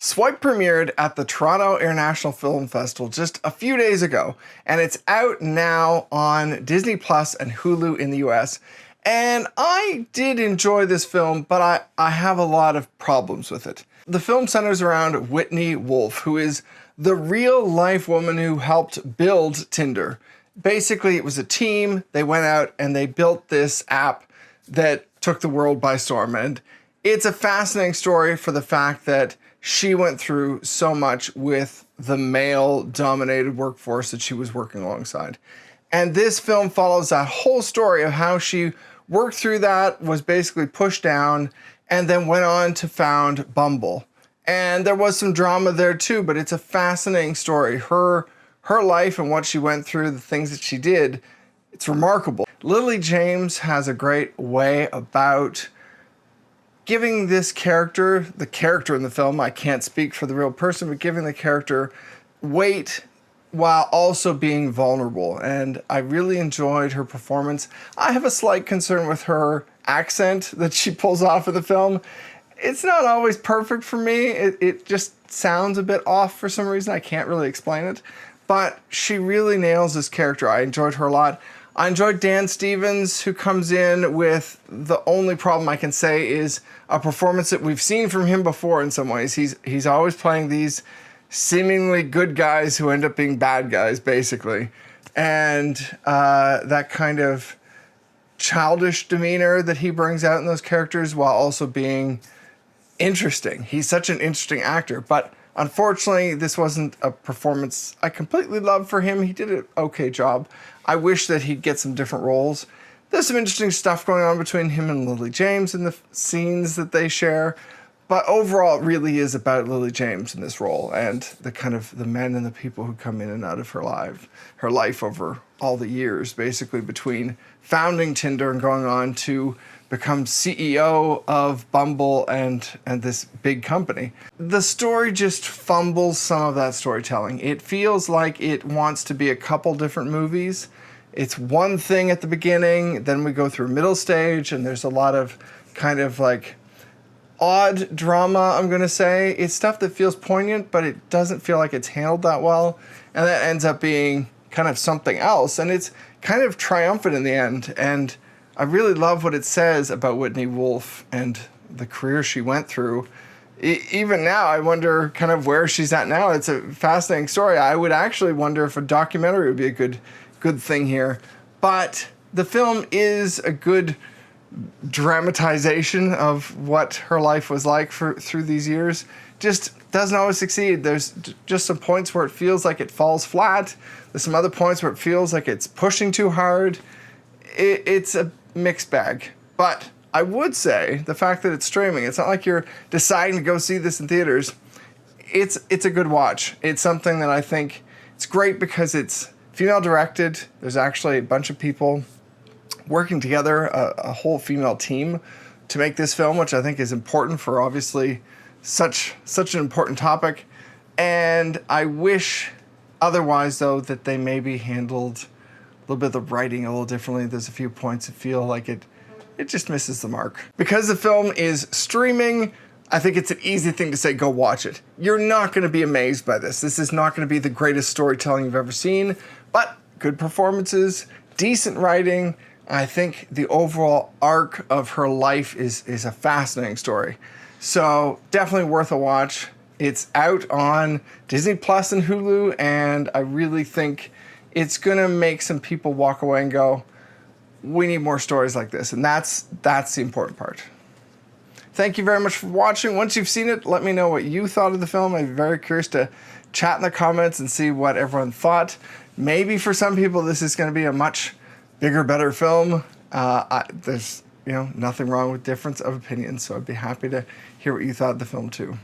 Swipe premiered at the Toronto International Film Festival just a few days ago, and it's out now on Disney Plus and Hulu in the US. And I did enjoy this film, but I have a lot of problems with it. The film centers around Whitney Wolfe, who is the real-life woman who helped build Tinder. Basically, it was a team. They went out and they built this app that took the world by storm. And it's a fascinating story for the fact that she went through so much with the male-dominated workforce that she was working alongside. And this film follows that whole story of how she worked through that, was basically pushed down, and then went on to found Bumble. And there was some drama there too, but it's a fascinating story. Her life and what she went through, the things that she did, it's remarkable. Lily James has a great way about giving this character, the character in the film, I can't speak for the real person, but giving the character weight while also being vulnerable. And I really enjoyed her performance. I have a slight concern with her accent that she pulls off in the film. It's not always perfect for me. It just sounds a bit off for some reason. I can't really explain it. But she really nails this character. I enjoyed her a lot. I enjoyed Dan Stevens, who comes in with the only problem I can say is a performance that we've seen from him before in some ways. He's always playing these seemingly good guys who end up being bad guys, basically. And that kind of childish demeanor that he brings out in those characters while also being interesting. He's such an interesting actor. But unfortunately, this wasn't a performance I completely loved for him. He did an okay job. I wish that he'd get some different roles. There's some interesting stuff going on between him and Lily James in the scenes that they share. But overall, it really is about Lily James in this role and the kind of the men and the people who come in and out of her life over all the years, basically between founding Tinder and going on to become CEO of Bumble and this big company. The story just fumbles some of that storytelling. It feels like it wants to be a couple different movies. It's one thing at the beginning, then we go through middle stage, and there's a lot of kind of like odd drama, I'm going to say. It's stuff that feels poignant, but it doesn't feel like it's handled that well. And that ends up being kind of something else. And it's kind of triumphant in the end. And I really love what it says about Whitney Wolfe and the career she went through. Even now, I wonder kind of where she's at now. It's a fascinating story. I would actually wonder if a documentary would be a good thing here. But the film is a good dramatization of what her life was like through these years. Just doesn't always succeed. There's just some points where it feels like it falls flat. There's some other points where it feels like it's pushing too hard. It's a mixed bag. But I would say the fact that it's streaming, it's not like you're deciding to go see this in theaters. It's a good watch. It's something that I think it's great because it's female directed. There's actually a bunch of people working together, a whole female team to make this film, which I think is important for obviously such an important topic. And I wish otherwise, though, that they maybe handled a little bit of the writing a little differently. There's a few points that feel like it just misses the mark. Because the film is streaming, I think it's an easy thing to say, go watch it. You're not going to be amazed by this. This is not going to be the greatest storytelling you've ever seen, but good performances, decent writing. I think the overall arc of her life is a fascinating story. So definitely worth a watch. It's out on Disney Plus and Hulu, and I really think it's going to make some people walk away and go, we need more stories like this. And that's the important part. Thank you very much for watching. Once you've seen it, let me know what you thought of the film. I'm very curious to chat in the comments and see what everyone thought. Maybe for some people, this is going to be a much bigger, better film. There's nothing wrong with difference of opinion, so I'd be happy to hear what you thought of the film too.